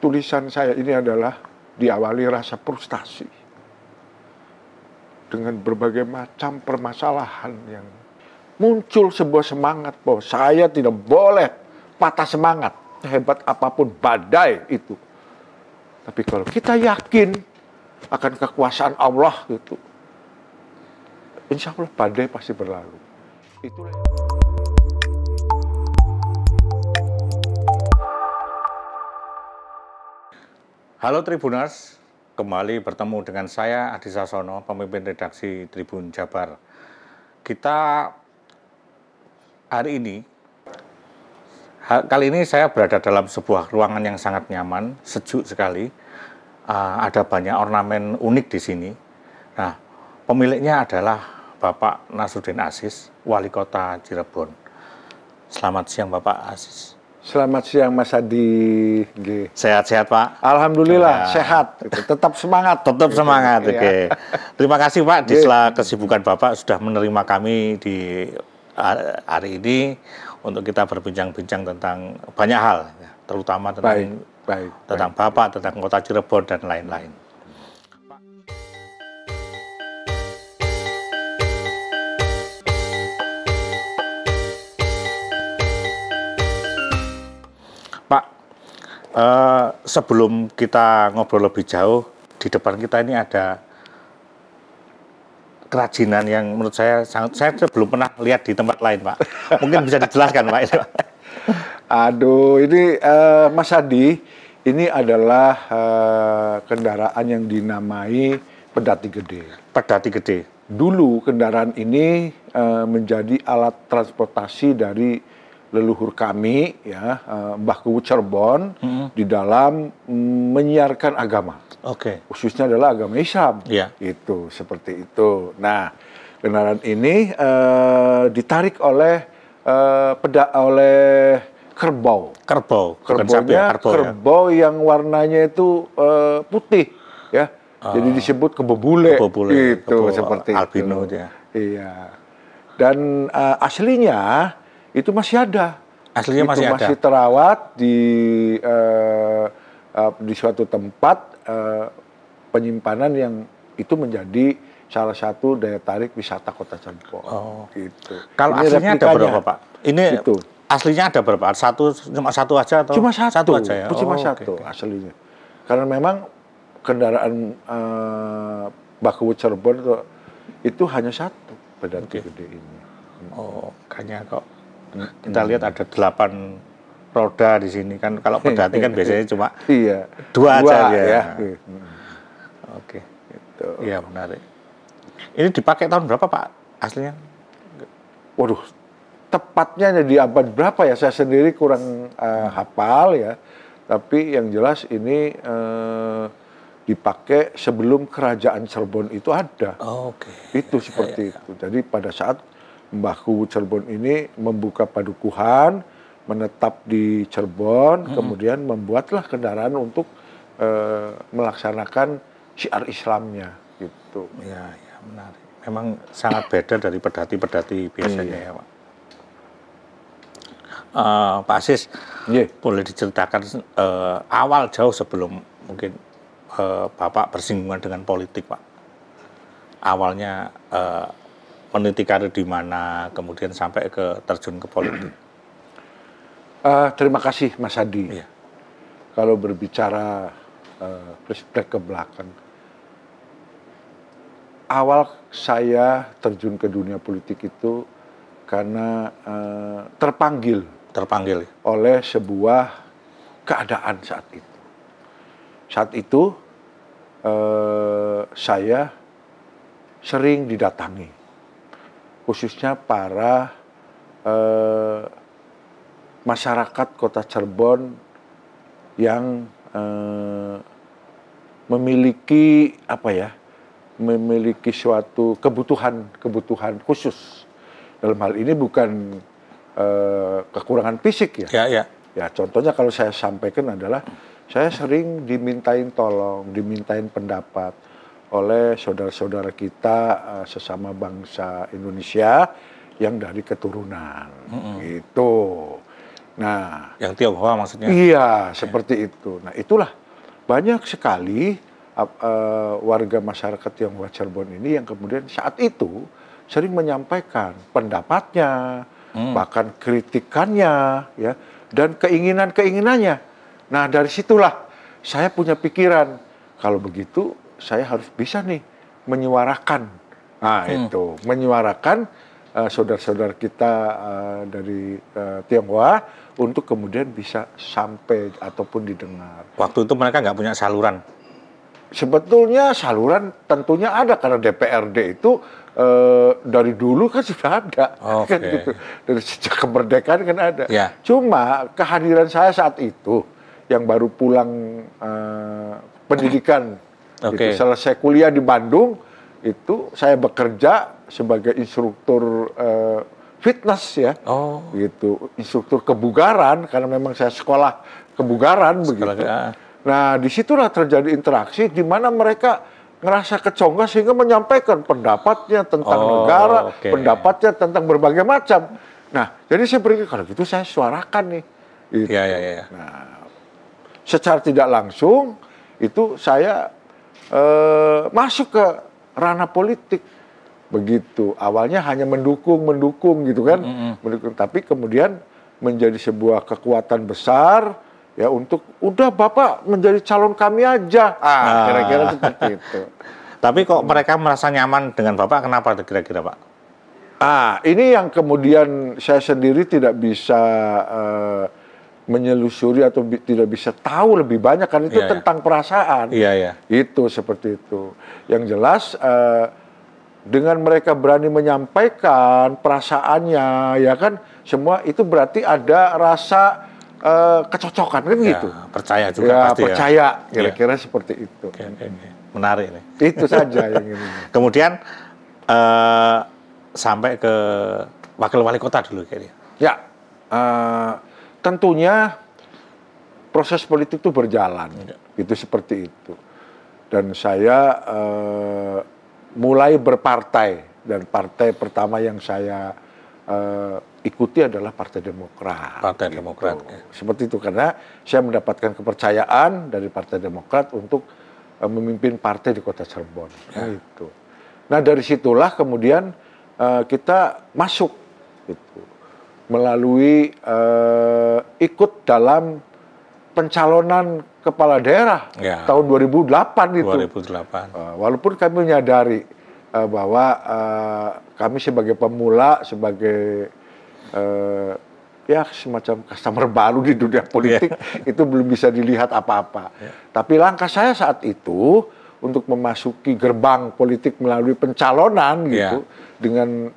tulisan saya ini adalah diawali rasa frustasi dengan berbagai macam permasalahan yang muncul sebuah semangat bahwa saya tidak boleh patah semangat, hebat apapun badai itu. Tapi kalau kita yakin akan kekuasaan Allah itu, insya Allah badai pasti berlalu. Itulah. Halo Tribuners, kembali bertemu dengan saya Adi Sasono, pemimpin redaksi Tribun Jabar. Kita hari ini, kali ini saya berada dalam sebuah ruangan yang sangat nyaman, sejuk sekali. Ada banyak ornamen unik di sini. Nah, pemiliknya adalah Bapak Nasruddin Aziz, Wali Kota Cirebon. Selamat siang Bapak Aziz. Selamat siang Mas Adi. Sehat-sehat Pak? Alhamdulillah sehat. Tetap semangat. Tetap semangat. Oke. Terima kasih Pak di sela kesibukan Bapak sudah menerima kami di hari ini untuk kita berbincang-bincang tentang banyak hal, terutama tentang Bapak, tentang Kota Cirebon dan lain-lain. Pak, sebelum kita ngobrol lebih jauh, di depan kita ini ada kerajinan yang menurut saya belum pernah lihat di tempat lain, Pak. Mungkin bisa dijelaskan, Pak. Aduh, ini Mas Adi, ini adalah kendaraan yang dinamai Pedati Gede. Pedati Gede. Dulu kendaraan ini menjadi alat transportasi dari leluhur kami, ya, Mbah Kuwu Cirebon, di dalam menyiarkan agama. Khususnya adalah agama Islam. Itu seperti itu. Nah, kendaraan ini ditarik oleh kerbau. Kerbau yang warnanya itu putih, ya. Jadi disebut kebo bule. Itu seperti albino itu. Iya. Dan aslinya itu masih ada. Aslinya masih ada. Masih terawat di suatu tempat penyimpanan yang itu menjadi salah satu daya tarik wisata Kota Cirebon. Gitu. Kalau ini aslinya ada berapa, Pak? Ini itu. Aslinya ada berapa? Cuma satu aja atau? Cuma satu aja ya. Cuma satu aslinya. Karena memang kendaraan Mbah Kuwu Cirebon itu hanya satu Pedati Gede ini. Kayaknya kok kita lihat ada 8 roda di sini kan. Kalau Pedati kan biasanya cuma 2 aja ya. Gitu. Iya, menarik. Ini dipakai tahun berapa, Pak? Aslinya? Waduh, tepatnya di abad berapa ya? Saya sendiri kurang hafal ya. Tapi yang jelas ini dipakai sebelum kerajaan Cirebon itu ada. Itu seperti itu. Jadi pada saat Mbah Kuwu Cirebon ini membuka padukuhan, menetap di Cirebon, kemudian membuatlah kendaraan untuk melaksanakan syiar Islamnya, gitu. Iya, menarik. Memang sangat beda dari pedati-pedati biasanya ya, Pak. Pak Aziz, boleh diceritakan awal jauh sebelum mungkin Bapak bersinggungan dengan politik, Pak. Awalnya meniti karir di mana, kemudian sampai terjun ke politik. Terima kasih Mas Adi. Kalau berbicara flashback ke belakang, awal saya terjun ke dunia politik itu karena terpanggil oleh sebuah keadaan saat itu. Saat itu saya sering didatangi, khususnya para masyarakat Kota Cirebon yang memiliki memiliki suatu kebutuhan khusus. Dalam hal ini bukan kekurangan fisik ya. Ya, contohnya kalau saya sampaikan adalah saya sering dimintain tolong, dimintain pendapat oleh saudara-saudara kita sesama bangsa Indonesia yang dari keturunan. Gitu. Nah, yang Tionghoa maksudnya? iya, seperti itu. Nah, itulah banyak sekali warga masyarakat Tionghoa Cirebon ini yang kemudian saat itu sering menyampaikan pendapatnya, bahkan kritikannya, ya, dan keinginan-keinginannya. Nah, dari situlah saya punya pikiran, kalau begitu saya harus bisa nih menyuarakan. Nah, itu menyuarakan saudara-saudara kita dari Tionghoa untuk kemudian bisa sampai ataupun didengar. Waktu itu mereka nggak punya saluran? Sebetulnya saluran tentunya ada karena DPRD itu dari dulu kan sudah ada, kan gitu. Dari sejak kemerdekaan kan ada. Ya. Cuma kehadiran saya saat itu yang baru pulang pendidikan, gitu, selesai kuliah di Bandung, itu saya bekerja sebagai instruktur fitness ya, gitu, instruktur kebugaran karena memang saya sekolah kebugaran begitu. Nah, disitulah terjadi interaksi di mana mereka ngerasa kecongkak sehingga menyampaikan pendapatnya tentang negara, pendapatnya tentang berbagai macam. Nah, jadi saya berpikir kalau gitu saya suarakan nih. Gitu. Nah, secara tidak langsung itu saya masuk ke ranah politik. Begitu. Awalnya hanya mendukung gitu kan, mendukung. Tapi kemudian menjadi sebuah kekuatan besar. Ya untuk udah Bapak menjadi calon kami aja, kira-kira seperti itu. Tapi kok mereka merasa nyaman dengan Bapak, kenapa kira-kira Pak? Ini yang kemudian saya sendiri tidak bisa menyelusuri atau tidak bisa tahu lebih banyak kan itu tentang perasaan. Itu seperti itu. Yang jelas dengan mereka berani menyampaikan perasaannya, ya kan, semua itu berarti ada rasa kecocokan kan gitu. Percaya juga pasti percaya, kira-kira seperti itu. Menarik nih. Itu saja yang ini. Kemudian sampai ke wakil wali kota dulu kayaknya. Ya, tentunya proses politik itu berjalan, itu seperti itu. Dan saya mulai berpartai, dan partai pertama yang saya ikuti adalah Partai Demokrat. Partai Demokrat. Seperti itu, karena saya mendapatkan kepercayaan dari Partai Demokrat untuk memimpin partai di Kota Cirebon. Gitu. Nah, dari situlah kemudian kita masuk, gitu, melalui ikut dalam pencalonan kepala daerah tahun 2008 itu. 2008. Walaupun kami menyadari bahwa kami sebagai pemula, sebagai ya semacam customer baru di dunia politik, itu belum bisa dilihat apa-apa. Tapi langkah saya saat itu untuk memasuki gerbang politik melalui pencalonan gitu, dengan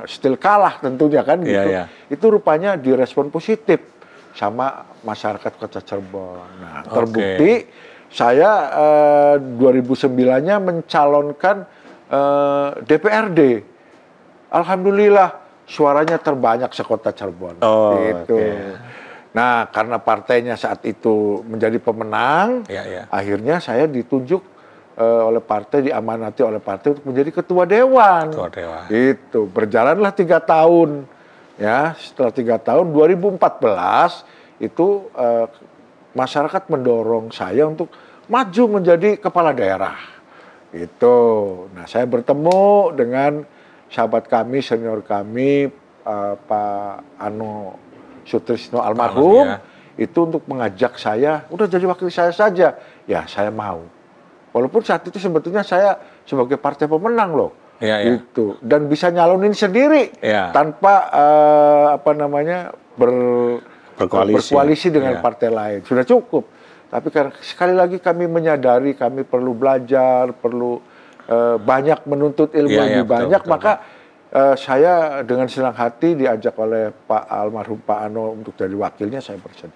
stil kalah tentunya kan gitu, itu rupanya direspon positif sama masyarakat Kota Cirebon. Nah, terbukti saya 2009-nya mencalonkan DPRD. Alhamdulillah suaranya terbanyak sekota Cirebon. Gitu. Nah, karena partainya saat itu menjadi pemenang, akhirnya saya ditunjuk oleh partai, diamanati oleh partai untuk menjadi ketua dewan. Itu berjalanlah 3 tahun. Ya, setelah 3 tahun 2014 itu masyarakat mendorong saya untuk maju menjadi kepala daerah. Itu. Nah, saya bertemu dengan sahabat kami, senior kami, Pak Ano Sutrisno almarhum, itu untuk mengajak saya, udah jadi wakil saya saja. Ya, saya mau. Walaupun saat itu sebetulnya saya sebagai partai pemenang loh. Gitu. Dan bisa nyalonin sendiri tanpa berkoalisi dengan partai lain. Sudah cukup. Tapi karena sekali lagi kami menyadari kami perlu belajar, perlu banyak menuntut ilmu lebih banyak, maka saya dengan senang hati diajak oleh Pak almarhum Pak Ano untuk jadi wakilnya, saya bersedia.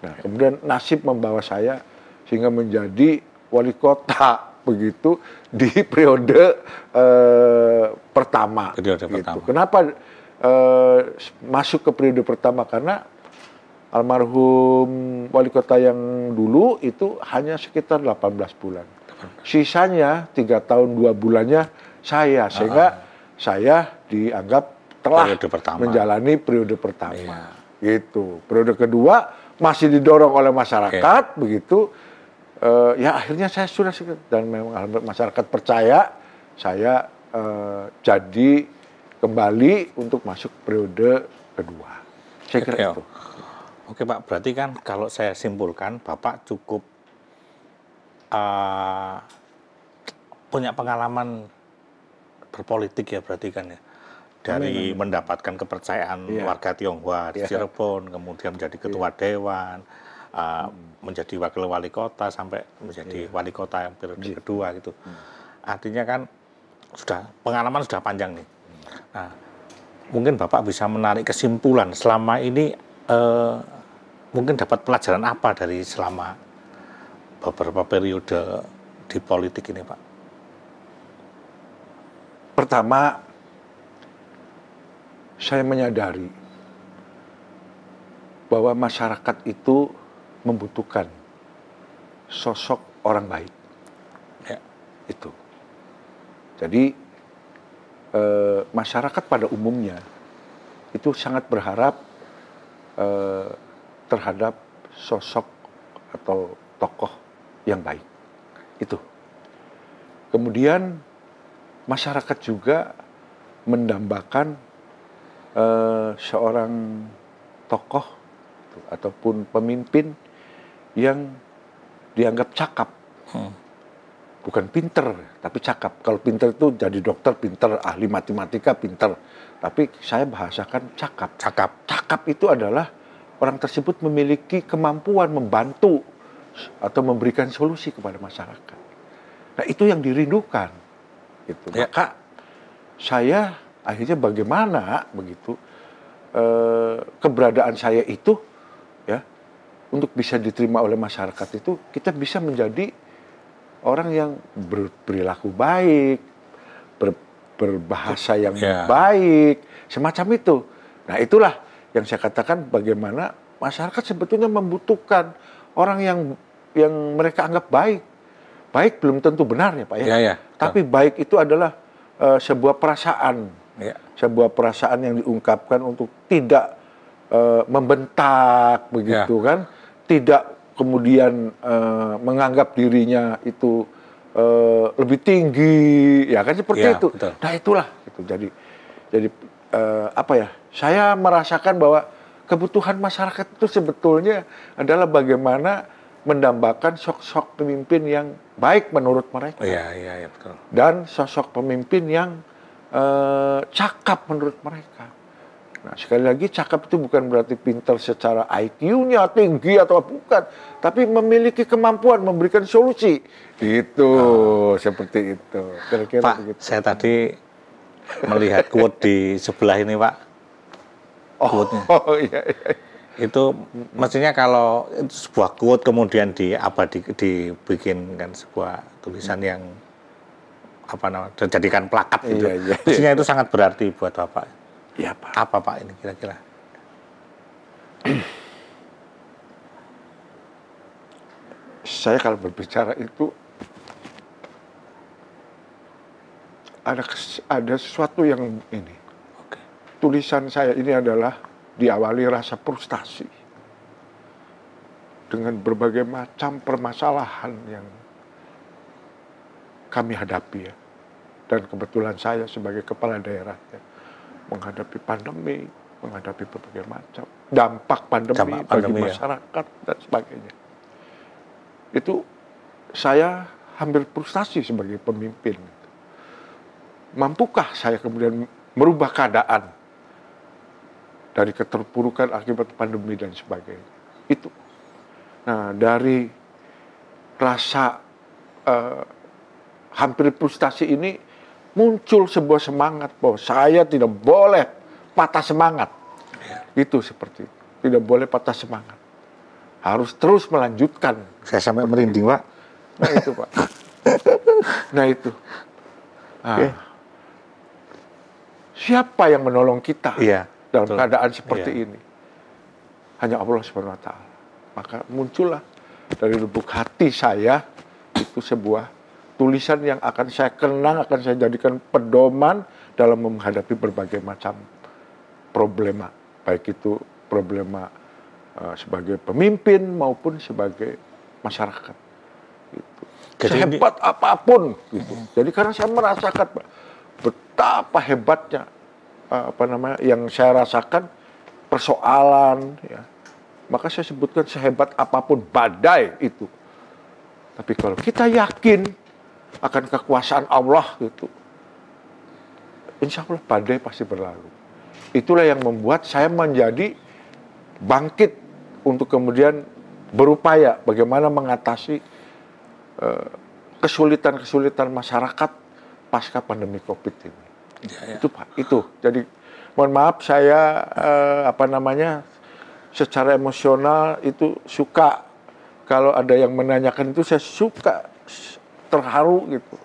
Nah, kemudian nasib membawa saya sehingga menjadi wali kota begitu di periode pertama. Kenapa masuk ke periode pertama? Karena almarhum wali kota yang dulu itu hanya sekitar 18 bulan. Sisanya 3 tahun 2 bulannya saya, sehingga saya dianggap telah menjalani periode pertama. gitu. Periode kedua masih didorong oleh masyarakat, begitu. Ya akhirnya saya sudah dan memang masyarakat percaya saya jadi kembali untuk masuk periode kedua. Saya kira itu. Oke Pak, berarti kan kalau saya simpulkan Bapak cukup punya pengalaman berpolitik ya berarti kan ya. Dari mendapatkan kepercayaan warga Tionghoa di Cirebon, kemudian menjadi ketua dewan, menjadi wakil wali kota sampai menjadi wali kota yang periode kedua gitu. Artinya kan pengalaman sudah panjang nih. Nah, mungkin Bapak bisa menarik kesimpulan selama ini mungkin dapat pelajaran apa dari selama beberapa periode di politik ini, Pak? Pertama, saya menyadari bahwa masyarakat itu membutuhkan sosok orang baik. Ya. Itu. Jadi masyarakat pada umumnya itu sangat berharap terhadap sosok atau tokoh yang baik. Itu. Kemudian masyarakat juga mendambakan seorang tokoh ataupun pemimpin yang dianggap cakap. Bukan pinter, tapi cakap. Kalau pinter itu jadi dokter pinter, ahli matematika pinter. Tapi saya bahasakan cakap. Cakap itu adalah orang tersebut memiliki kemampuan membantu atau memberikan solusi kepada masyarakat. Nah itu yang dirindukan. Gitu. Ya. Maka saya akhirnya bagaimana begitu keberadaan saya itu ya untuk bisa diterima oleh masyarakat itu kita bisa menjadi orang yang berperilaku baik, berbahasa yang baik, semacam itu. Nah itulah yang saya katakan bagaimana masyarakat sebetulnya membutuhkan orang yang mereka anggap baik. Baik belum tentu benar ya Pak ya. Tapi baik itu adalah sebuah perasaan, sebuah perasaan yang diungkapkan untuk tidak membentak begitu kan, tidak kemudian menganggap dirinya itu lebih tinggi, ya kan seperti itu. Betul. Nah itulah itu. Jadi apa ya? Saya merasakan bahwa kebutuhan masyarakat itu sebetulnya adalah bagaimana mendambakan sosok pemimpin yang baik menurut mereka. Iya, betul. Dan sosok pemimpin yang cakap menurut mereka. Nah, sekali lagi cakap itu bukan berarti pintar secara IQ-nya tinggi atau bukan, tapi memiliki kemampuan memberikan solusi. Itu seperti itu. Kira-kira Pak, begitu. saya tadi melihat quote di sebelah ini, Pak. Iya. Itu mestinya kalau itu sebuah quote kemudian dibikin kan sebuah tulisan yang dijadikan plakat gitu. Mestinya itu sangat berarti buat Bapak. Ya, Pak. Apa Pak ini kira-kira? Saya kalau berbicara itu ada sesuatu yang ini. Tulisan saya ini adalah diawali rasa frustasi dengan berbagai macam permasalahan yang kami hadapi ya. Dan kebetulan saya sebagai kepala daerah ya, menghadapi pandemi, menghadapi berbagai macam dampak pandemi bagi masyarakat dan sebagainya. Itu saya hampir frustasi sebagai pemimpin. Mampukah saya kemudian merubah keadaan dari keterpurukan akibat pandemi dan sebagainya? Itu. Nah, dari rasa hampir frustasi ini muncul sebuah semangat bahwa saya tidak boleh patah semangat. Itu seperti itu. Tidak boleh patah semangat. Harus terus melanjutkan. Saya sampai merinding, Pak. Nah itu, Pak. Nah itu. Nah, siapa yang menolong kita dalam keadaan seperti ini? Hanya Allah Subhanahu wa Ta'ala. Maka muncullah dari lubuk hati saya itu sebuah tulisan yang akan saya kenang, akan saya jadikan pedoman dalam menghadapi berbagai macam problema, baik itu problema sebagai pemimpin maupun sebagai masyarakat. Gitu. Sehebat apapun, gitu. Jadi karena saya merasakan, Pak, betapa hebatnya yang saya rasakan persoalan, ya. Maka saya sebutkan sehebat apapun badai itu. Tapi kalau kita yakin akan kekuasaan Allah, gitu, insya Allah badai pasti berlalu. Itulah yang membuat saya menjadi bangkit untuk kemudian berupaya bagaimana mengatasi kesulitan-kesulitan masyarakat pasca pandemi COVID ini. Ya. Itu Pak, itu. Jadi mohon maaf saya secara emosional itu suka kalau ada yang menanyakan itu, saya suka terharu gitu.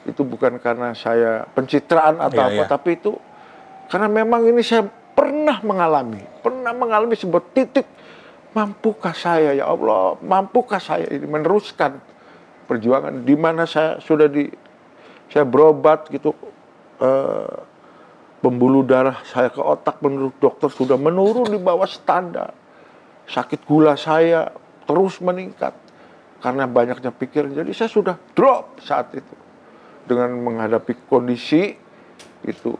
Itu bukan karena saya pencitraan atau apa, tapi itu karena memang ini saya pernah mengalami sebuah titik, mampukah saya ya Allah, mampukah saya ini meneruskan perjuangan di mana saya saya berobat gitu, pembuluh darah saya ke otak menurut dokter sudah menurun di bawah standar. Sakit gula saya terus meningkat karena banyaknya pikiran. Jadi saya sudah drop saat itu. Dengan menghadapi kondisi itu,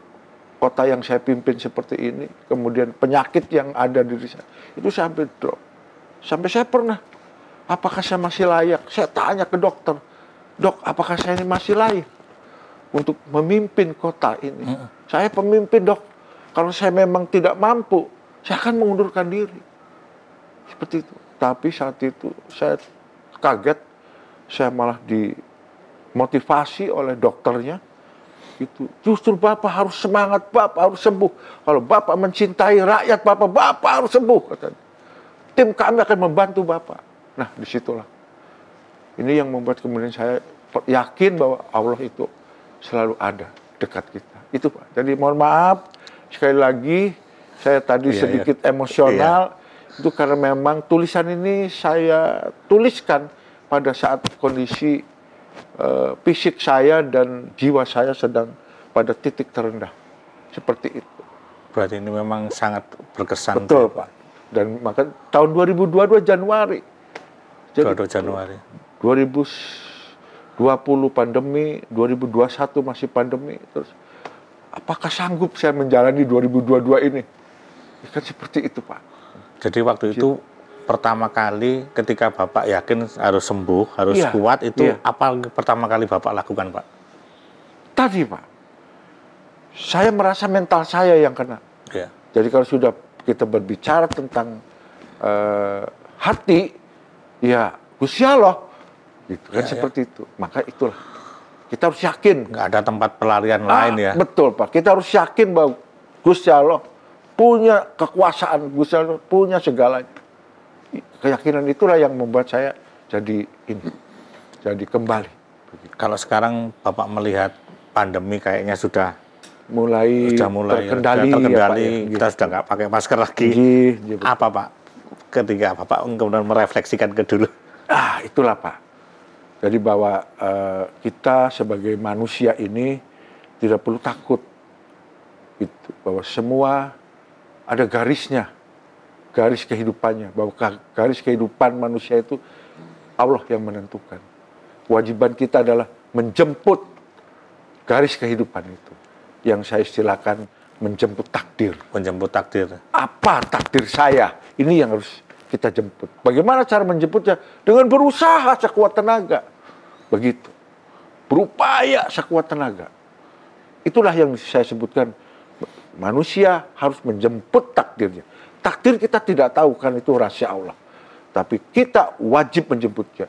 kota yang saya pimpin seperti ini, kemudian penyakit yang ada di diri saya, itu saya hampir drop. Sampai saya pernah, apakah saya masih layak? Saya tanya ke dokter, dok, apakah saya ini masih layak untuk memimpin kota ini? Saya pemimpin, dok. Kalau saya memang tidak mampu, saya akan mengundurkan diri. Seperti itu. Tapi saat itu saya kaget, saya malah dimotivasi oleh dokternya. Itu justru Bapak harus semangat, Bapak harus sembuh. Kalau Bapak mencintai rakyat Bapak harus sembuh, katanya. Tim kami akan membantu Bapak. Nah, disitulah. Ini yang membuat kemudian saya yakin bahwa Allah itu selalu ada dekat kita. Itu Pak. Jadi mohon maaf sekali lagi saya tadi sedikit emosional. Itu karena memang tulisan ini saya tuliskan pada saat kondisi fisik saya dan jiwa saya sedang pada titik terendah. Seperti itu. Berarti ini memang sangat berkesan. Betul Pak. Dan maka tahun 2022 Januari. Jadi, 22 Januari. 2020 pandemi, 2021 masih pandemi. Terus apakah sanggup saya menjalani 2022 ini? Kan seperti itu Pak. Jadi waktu itu pertama kali ketika Bapak yakin harus sembuh, harus kuat, itu apa pertama kali Bapak lakukan Pak? Tadi Pak, saya merasa mental saya yang kena. Jadi kalau sudah kita berbicara tentang hati, ya Gusti Allah, gitu kan seperti itu. Maka itulah kita harus yakin. Nggak ada tempat pelarian lain ya. Betul Pak, kita harus yakin bahwa Gusti Allah punya kekuasaan, Gusti Allah punya segalanya. Keyakinan itulah yang membuat saya jadi kembali. Kalau sekarang Bapak melihat pandemi kayaknya sudah mulai terkendali, kita sudah nggak pakai masker lagi. Apa Pak ketika Bapak kemudian merefleksikan ke dulu? Itulah Pak. Jadi bahwa kita sebagai manusia ini tidak perlu takut. Itu bahwa semua ada garisnya, garis kehidupannya. Bahwa garis kehidupan manusia itu Allah yang menentukan. Kewajiban kita adalah menjemput garis kehidupan itu. Yang saya istilahkan menjemput takdir. Menjemput takdir. Apa takdir saya? Ini yang harus kita jemput. Bagaimana cara menjemputnya? Dengan berusaha sekuat tenaga. Begitu. Berupaya sekuat tenaga. Itulah yang saya sebutkan. Manusia harus menjemput takdirnya. Takdir kita tidak tahu, kan itu rahasia Allah. Tapi kita wajib menjemputnya.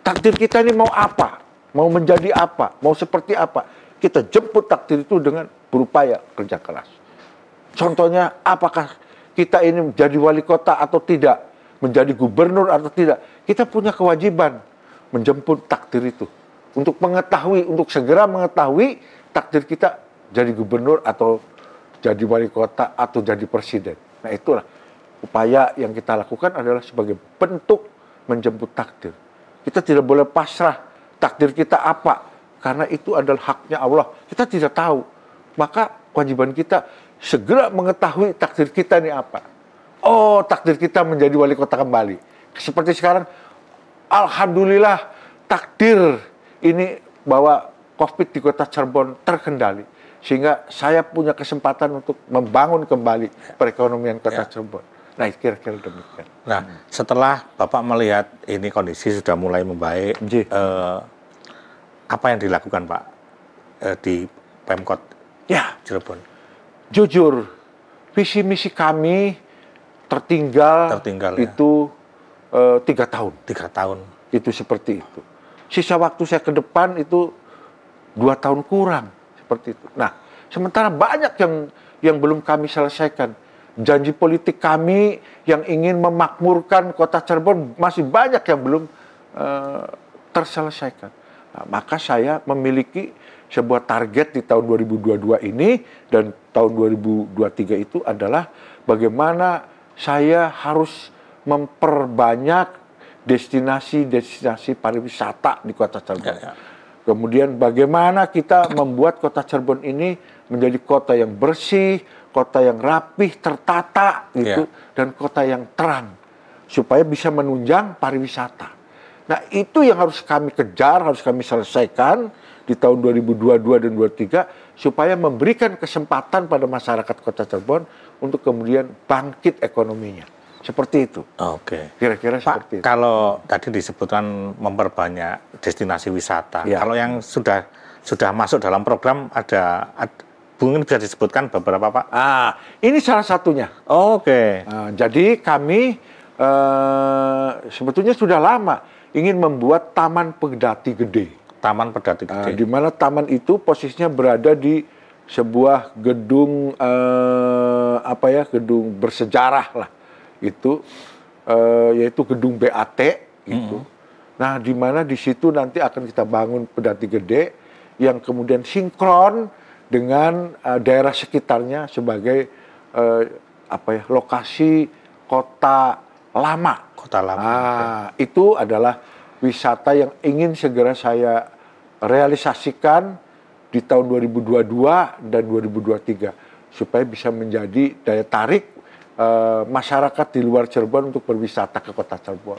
Takdir kita ini mau apa? Mau menjadi apa? Mau seperti apa? Kita jemput takdir itu dengan berupaya kerja keras. Contohnya, apakah kita ini menjadi wali kota atau tidak? Menjadi gubernur atau tidak? Kita punya kewajiban menjemput takdir itu. Untuk mengetahui, untuk segera mengetahui takdir kita jadi gubernur atau jadi wali kota atau jadi presiden. Nah itulah upaya yang kita lakukan adalah sebagai bentuk menjemput takdir. Kita tidak boleh pasrah takdir kita apa, karena itu adalah haknya Allah. Kita tidak tahu, maka kewajiban kita segera mengetahui takdir kita ini apa. oh takdir kita menjadi wali kota kembali. Seperti sekarang, alhamdulillah takdir ini bahwa COVID di kota Cirebon terkendali. Sehingga saya punya kesempatan untuk membangun kembali perekonomian kota Cirebon. Nah, kira-kira demikian. Nah, setelah Bapak melihat ini kondisi sudah mulai membaik, apa yang dilakukan Pak di Pemkot Cirebon? Jujur, visi misi kami tertinggal itu 3 tahun. 3 tahun. Itu seperti itu. Sisa waktu saya ke depan itu 2 tahun kurang. Seperti itu. Nah, sementara banyak yang belum kami selesaikan. Janji politik kami yang ingin memakmurkan kota Cirebon masih banyak yang belum terselesaikan. Nah, maka saya memiliki sebuah target di tahun 2022 ini dan tahun 2023 itu adalah bagaimana saya harus memperbanyak destinasi-destinasi pariwisata di kota Cirebon. Kemudian bagaimana kita membuat kota Cirebon ini menjadi kota yang bersih, kota yang rapih, tertata gitu, dan kota yang terang supaya bisa menunjang pariwisata. Nah, itu yang harus kami kejar, harus kami selesaikan di tahun 2022 dan 2023 supaya memberikan kesempatan pada masyarakat kota Cirebon untuk kemudian bangkit ekonominya. Seperti itu. Oke. Kira-kira seperti itu. Kalau tadi disebutkan memperbanyak destinasi wisata, kalau yang sudah masuk dalam program ada mungkin bisa disebutkan beberapa Pak? Ini salah satunya. Oke. Jadi kami sebetulnya sudah lama ingin membuat Taman Pedati Gede. Taman Pedati Gede. Di mana taman itu posisinya berada di sebuah gedung gedung bersejarah lah. Itu yaitu gedung BAT gitu. Nah, di mana di situ nanti akan kita bangun Pedati Gede yang kemudian sinkron dengan daerah sekitarnya sebagai lokasi kota lama. Kota lama. Itu adalah wisata yang ingin segera saya realisasikan di tahun 2022 dan 2023 supaya bisa menjadi daya tarik masyarakat di luar Cirebon untuk berwisata ke kota Cirebon.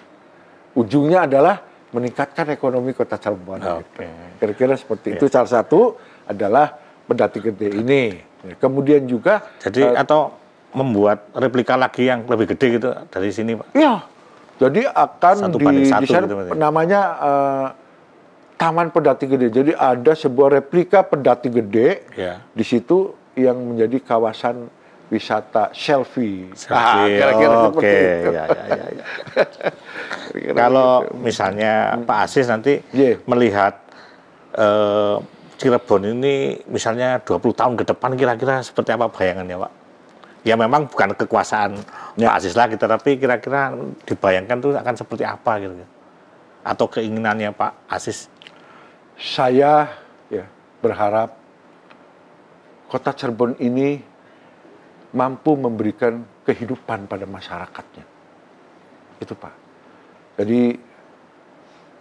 Ujungnya adalah meningkatkan ekonomi kota Cirebon. Gitu. Kira-kira seperti itu. Salah satu adalah Pedati Gede ini. Kemudian juga atau membuat replika lagi yang lebih gede gitu dari sini, Pak. Iya. Jadi akan di sana gitu, namanya Taman Pedati Gede. Jadi ada sebuah replika Pedati Gede di situ yang menjadi kawasan wisata selfie. Kira-kira seperti itu. Kalau misalnya Pak Aziz nanti melihat Cirebon ini misalnya 20 tahun ke depan kira-kira seperti apa bayangannya, Pak? Ya memang bukan kekuasaan Pak Aziz lagi, tapi kira-kira dibayangkan tuh akan seperti apa gitu. Atau keinginannya Pak Aziz? Saya berharap kota Cirebon ini mampu memberikan kehidupan pada masyarakatnya. Itu Pak. Jadi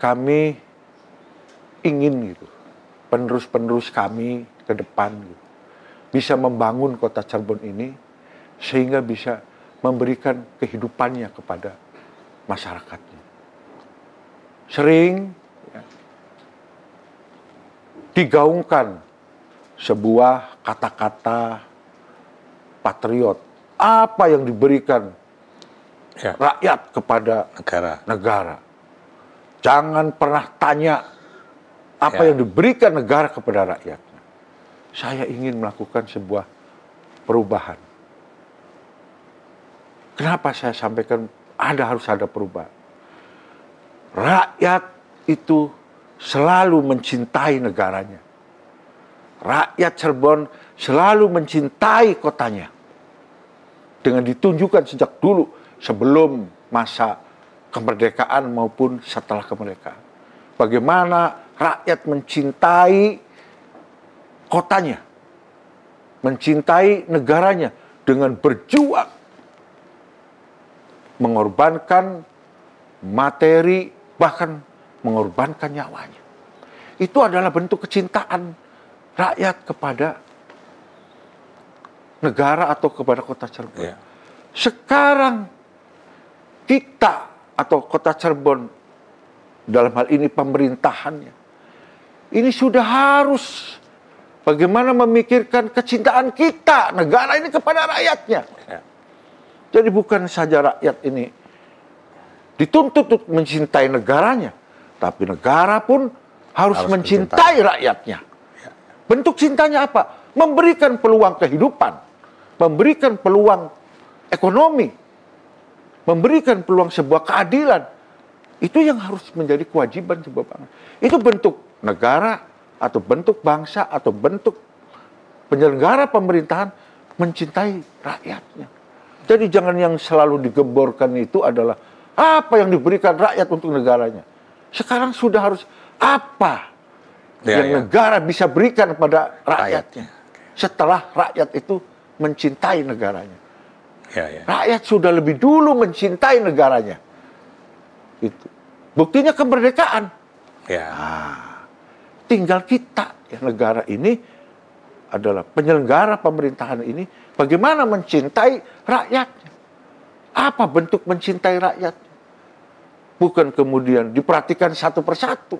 kami ingin gitu, penerus-penerus kami ke depan gitu, bisa membangun kota Cirebon ini sehingga bisa memberikan kehidupannya kepada masyarakatnya. Sering digaungkan sebuah kata-kata patriot. Apa yang diberikan rakyat kepada negara. Jangan pernah tanya apa yang diberikan negara kepada rakyatnya. Saya ingin melakukan sebuah perubahan. Kenapa saya sampaikan harus ada perubahan? Rakyat itu selalu mencintai negaranya. Rakyat Cirebon selalu mencintai kotanya. Dengan ditunjukkan sejak dulu sebelum masa kemerdekaan maupun setelah kemerdekaan. Bagaimana rakyat mencintai kotanya, mencintai negaranya dengan berjuang, mengorbankan materi, bahkan mengorbankan nyawanya. Itu adalah bentuk kecintaan rakyat kepada negara atau kepada kota Cirebon. Sekarang kita atau Kota Cirebon, dalam hal ini pemerintahannya, ini sudah harus bagaimana memikirkan kecintaan kita, negara ini kepada rakyatnya. Jadi bukan saja rakyat ini dituntut untuk mencintai negaranya, tapi negara pun harus mencintai rakyatnya. Bentuk cintanya apa? Memberikan peluang kehidupan, memberikan peluang ekonomi, memberikan peluang sebuah keadilan. Itu yang harus menjadi kewajiban sebuah bangsa. Itu bentuk negara atau bentuk bangsa atau bentuk penyelenggara pemerintahan mencintai rakyatnya. Jadi jangan yang selalu digemborkan itu adalah apa yang diberikan rakyat untuk negaranya. Sekarang sudah harus apa yang negara bisa berikan kepada rakyatnya. Setelah rakyat itu mencintai negaranya. Rakyat sudah lebih dulu mencintai negaranya. Itu. Buktinya kemerdekaan. Tinggal kita, ya, negara ini adalah penyelenggara pemerintahan ini, bagaimana mencintai rakyatnya. Apa bentuk mencintai rakyatnya? Bukan kemudian diperhatikan satu persatu,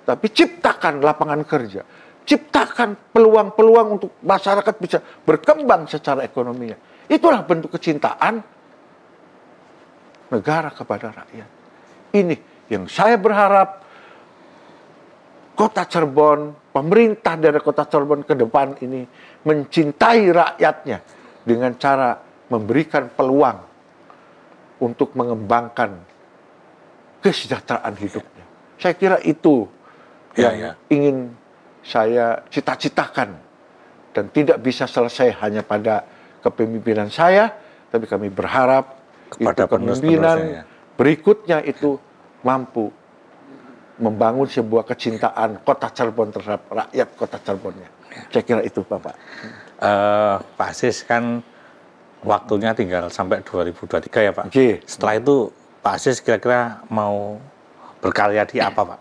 tapi ciptakan lapangan kerja, ciptakan peluang-peluang untuk masyarakat bisa berkembang secara ekonominya. Itulah bentuk kecintaan negara kepada rakyat. Ini yang saya berharap Kota Cirebon, pemerintah dari Kota Cirebon ke depan ini mencintai rakyatnya dengan cara memberikan peluang untuk mengembangkan kesejahteraan hidupnya. Saya kira itu yang ingin saya cita-citakan, dan tidak bisa selesai hanya pada kepemimpinan saya, tapi kami berharap kepada kepemimpinan berikutnya itu mampu membangun sebuah kecintaan Kota Cirebon terhadap rakyat Kota Cirebonnya. Saya kira itu, Bapak. Pak Aziz, kan waktunya tinggal sampai 2023 ya, Pak. Setelah itu Pak Aziz kira-kira mau berkarya di apa, Pak?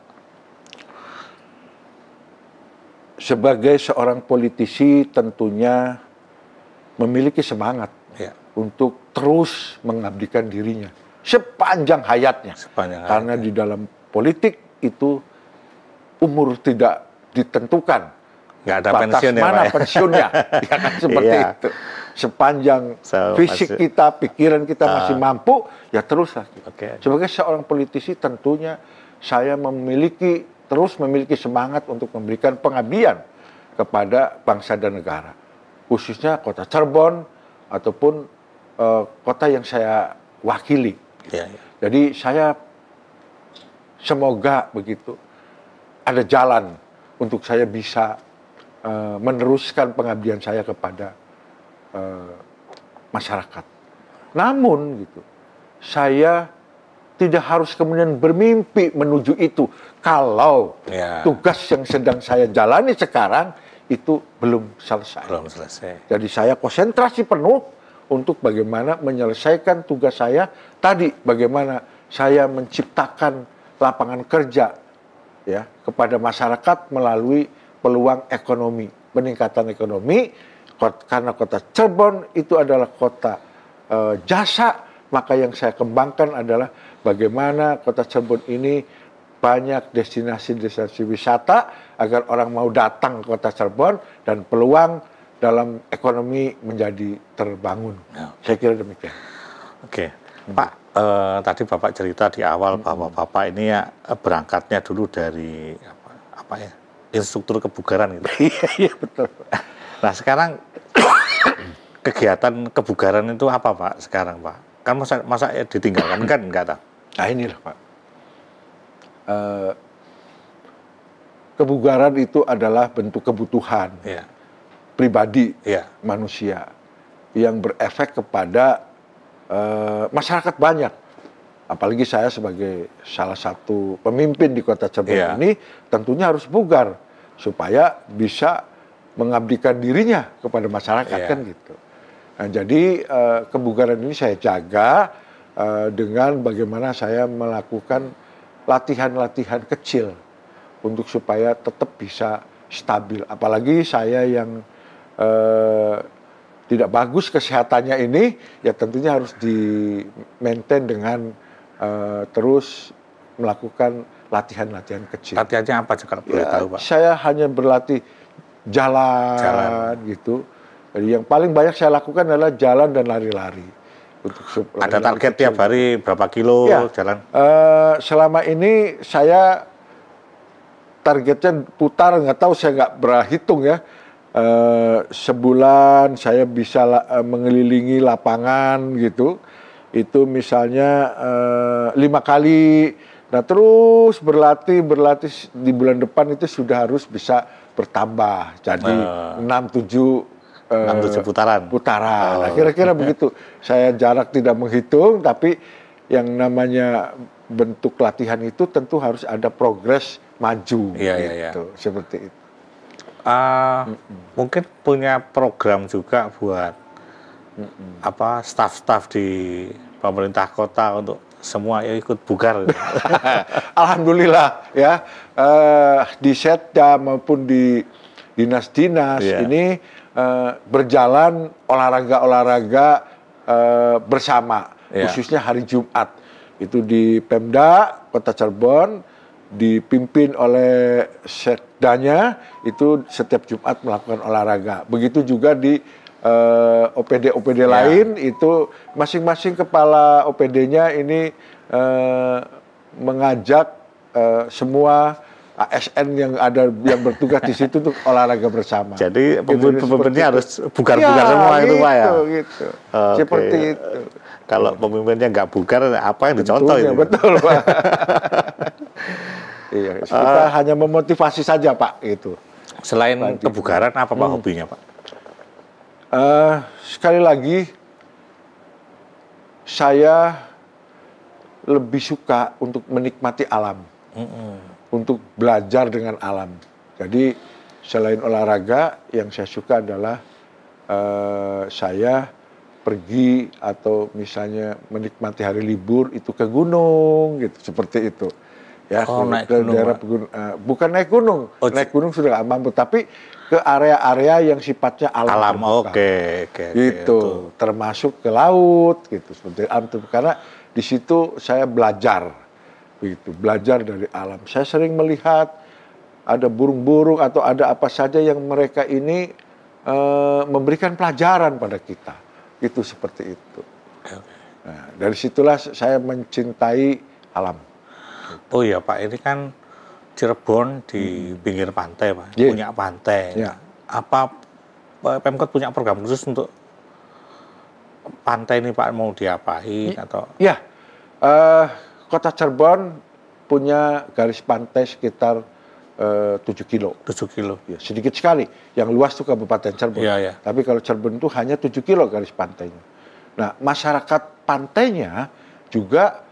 Sebagai seorang politisi tentunya memiliki semangat untuk terus mengabdikan dirinya sepanjang hayatnya. Karena di dalam politik itu umur tidak ditentukan. Nggak ada batas pensiun mana ya, pensiunnya. Ya kan, seperti itu. Sepanjang fisik kita, pikiran kita masih mampu, ya teruslah. Sebagai seorang politisi tentunya saya terus memiliki semangat untuk memberikan pengabdian kepada bangsa dan negara. Khususnya Kota Cirebon ataupun kota yang saya wakili. Jadi saya semoga begitu ada jalan untuk saya bisa meneruskan pengabdian saya kepada masyarakat. Namun gitu, saya tidak harus kemudian bermimpi menuju itu kalau tugas yang sedang saya jalani sekarang itu belum selesai. Jadi saya konsentrasi penuh untuk bagaimana menyelesaikan tugas saya tadi, bagaimana saya menciptakan lapangan kerja ya kepada masyarakat melalui peluang ekonomi, peningkatan ekonomi. Karena Kota Cirebon itu adalah kota jasa, maka yang saya kembangkan adalah bagaimana Kota Cirebon ini banyak destinasi-destinasi wisata agar orang mau datang ke Kota Cirebon dan peluang dalam ekonomi menjadi terbangun. Saya kira demikian. Pak, tadi Bapak cerita di awal bahwa Bapak ini ya berangkatnya dulu dari instruktur kebugaran gitu. Iya betul. Nah sekarang kegiatan kebugaran itu apa, Pak? Sekarang, Pak, kan masa ya ditinggalkan kan enggak tahu. Nah inilah, Pak. Kebugaran itu adalah bentuk kebutuhan pribadi manusia yang berefek kepada masyarakat banyak. Apalagi saya sebagai salah satu pemimpin di Kota Cirebon ini tentunya harus bugar supaya bisa mengabdikan dirinya kepada masyarakat kan gitu. Nah, jadi kebugaran ini saya jaga dengan bagaimana saya melakukan latihan-latihan kecil untuk supaya tetap bisa stabil. Apalagi saya yang tidak bagus kesehatannya ini, ya tentunya harus di-maintain dengan terus melakukan latihan-latihan kecil. Latihannya apa kalau boleh tahu, Pak? Saya hanya berlatih jalan gitu. Jadi yang paling banyak saya lakukan adalah jalan dan lari-lari. Ada target tiap hari berapa kilo jalan? Selama ini saya targetnya putar, nggak tahu, saya nggak berhitung ya. Sebulan saya bisa mengelilingi lapangan gitu. Itu misalnya 5 kali. Nah terus berlatih di bulan depan itu sudah harus bisa bertambah. Jadi 6-7 putaran. Nah, kira-kira begitu. Saya jarak tidak menghitung, tapi yang namanya bentuk latihan itu tentu harus ada progres maju. Gitu. Seperti itu. Mungkin punya program juga buat staf-staf di pemerintah kota untuk semua ikut bugar. Alhamdulillah ya, di Setda maupun di dinas-dinas ini berjalan olahraga bersama, khususnya hari Jumat. Itu di Pemda Kota Cirebon, dipimpin oleh Setdanya, itu setiap Jumat melakukan olahraga. Begitu juga di OPD lain, itu masing-masing kepala OPD-nya ini mengajak semua ASN yang bertugas di situ untuk olahraga bersama. Jadi pemimpinnya harus bugar-bugar semua itu, Pak ya? Gitu. Seperti itu. Kalau pemimpinnya nggak bugar, apa yang dicontoh itu? Betul, Pak. Iya, kita hanya memotivasi saja, Pak, itu. Selain kebugaran, apa Pak hobinya, Pak? Sekali lagi, saya lebih suka untuk menikmati alam, untuk belajar dengan alam. Jadi selain olahraga, yang saya suka adalah saya pergi atau misalnya menikmati hari libur itu ke gunung, gitu, seperti itu. Ya, naik ke gunung, daerah bukan naik gunung, naik gunung sudah nggak mampu, tapi ke area-area yang sifatnya alam. Gitu, termasuk ke laut, gitu, seperti alam, karena di situ saya belajar, gitu, belajar dari alam. Saya sering melihat ada burung-burung atau ada apa saja yang mereka ini memberikan pelajaran pada kita, itu seperti itu. Nah, dari situlah saya mencintai alam. Oh iya Pak, ini kan Cirebon di pinggir pantai, Pak. Punya pantai. Apa Pemkot punya program khusus untuk pantai ini, Pak, mau diapain atau? Iya, Kota Cirebon punya garis pantai sekitar 7 kilo. 7 kilo. Ya, sedikit sekali. Yang luas itu Kabupaten Cirebon. Tapi kalau Cirebon itu hanya 7 kilo garis pantainya. Nah, masyarakat pantainya juga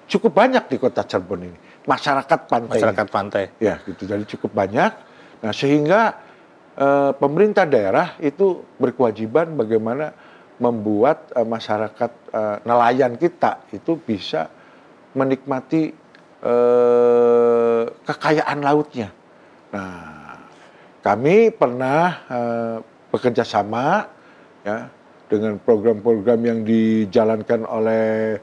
cukup banyak di Kota Cirebon ini, masyarakat pantai. Masyarakat pantai. Ya, gitu. Jadi cukup banyak. Nah, sehingga pemerintah daerah itu berkewajiban bagaimana membuat masyarakat nelayan kita itu bisa menikmati kekayaan lautnya. Nah, kami pernah bekerja sama ya dengan program-program yang dijalankan oleh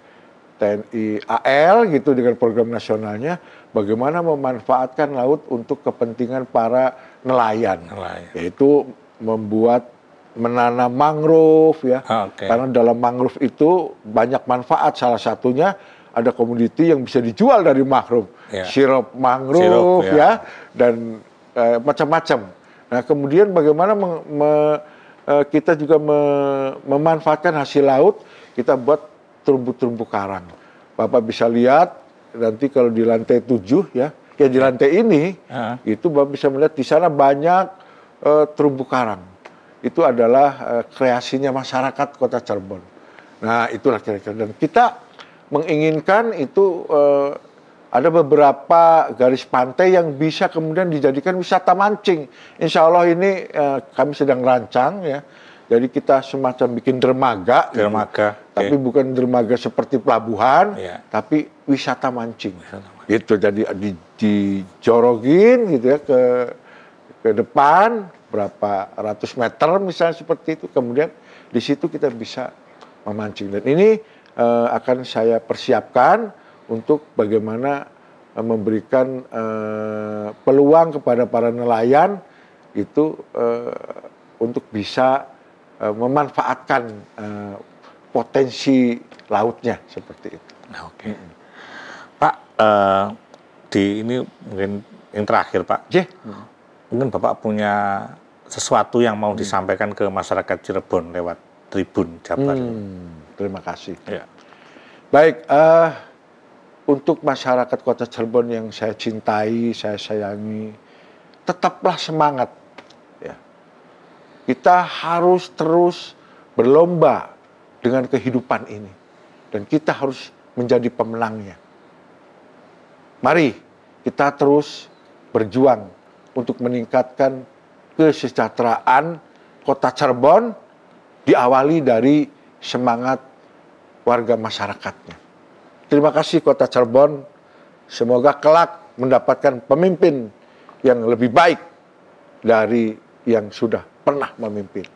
TNI AL gitu, dengan program nasionalnya, bagaimana memanfaatkan laut untuk kepentingan para nelayan. Yaitu menanam mangrove ya. Karena dalam mangrove itu banyak manfaat, salah satunya ada komoditi yang bisa dijual dari mangrove. Sirup mangrove ya, dan macam-macam. Nah, kemudian bagaimana kita juga memanfaatkan hasil laut, kita buat terumbu-terumbu karang. Bapak bisa lihat nanti kalau di lantai 7 ya di lantai ini itu Bapak bisa melihat di sana banyak terumbu karang. Itu adalah kreasinya masyarakat Kota Cirebon. Nah, itulah kira-kira, dan kita menginginkan itu ada beberapa garis pantai yang bisa kemudian dijadikan wisata mancing. Insya Allah ini kami sedang rancang ya. Jadi kita semacam bikin dermaga, tapi bukan dermaga seperti pelabuhan, tapi wisata mancing. Gitu, jadi dijorogin gitu ya ke depan, berapa ratus meter misalnya seperti itu, kemudian di situ kita bisa memancing. Dan ini akan saya persiapkan untuk bagaimana memberikan peluang kepada para nelayan itu untuk bisa memanfaatkan potensi lautnya seperti itu. Oke. Pak, di ini mungkin yang terakhir Pak. Mungkin Bapak punya sesuatu yang mau disampaikan ke masyarakat Cirebon lewat Tribun Jabar. Terima kasih. Ya. Baik, untuk masyarakat Kota Cirebon yang saya cintai, saya sayangi, tetaplah semangat. Ya. Kita harus terus berlomba dengan kehidupan ini. Dan kita harus menjadi pemenangnya. Mari kita terus berjuang untuk meningkatkan kesejahteraan Kota Cirebon, diawali dari semangat warga masyarakatnya. Terima kasih Kota Cirebon, semoga kelak mendapatkan pemimpin yang lebih baik dari yang sudah pernah memimpin.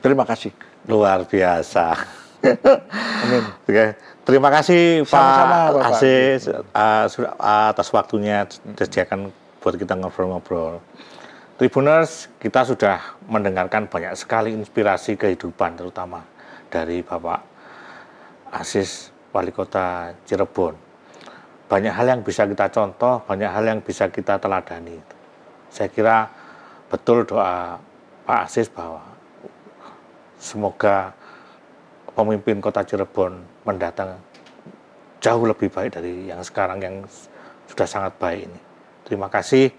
Terima kasih. Luar biasa. Amin. Oke. Terima kasih Sama-sama, Pak Bapak. Aziz atas waktunya disediakan buat kita ngobrol-ngobrol. Tribuners, kita sudah mendengarkan banyak sekali inspirasi kehidupan, terutama dari Bapak Aziz, Wali Kota Cirebon. Banyak hal yang bisa kita contoh, banyak hal yang bisa kita teladani. Saya kira betul doa Pak Aziz bahwa semoga pemimpin Kota Cirebon mendatang jauh lebih baik dari yang sekarang yang sudah sangat baik ini. Terima kasih.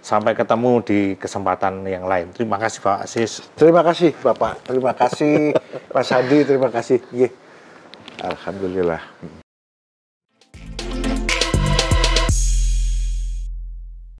Sampai ketemu di kesempatan yang lain. Terima kasih Pak Aziz. Terima kasih Bapak. Terima kasih Mas Hadi. Terima kasih. Alhamdulillah.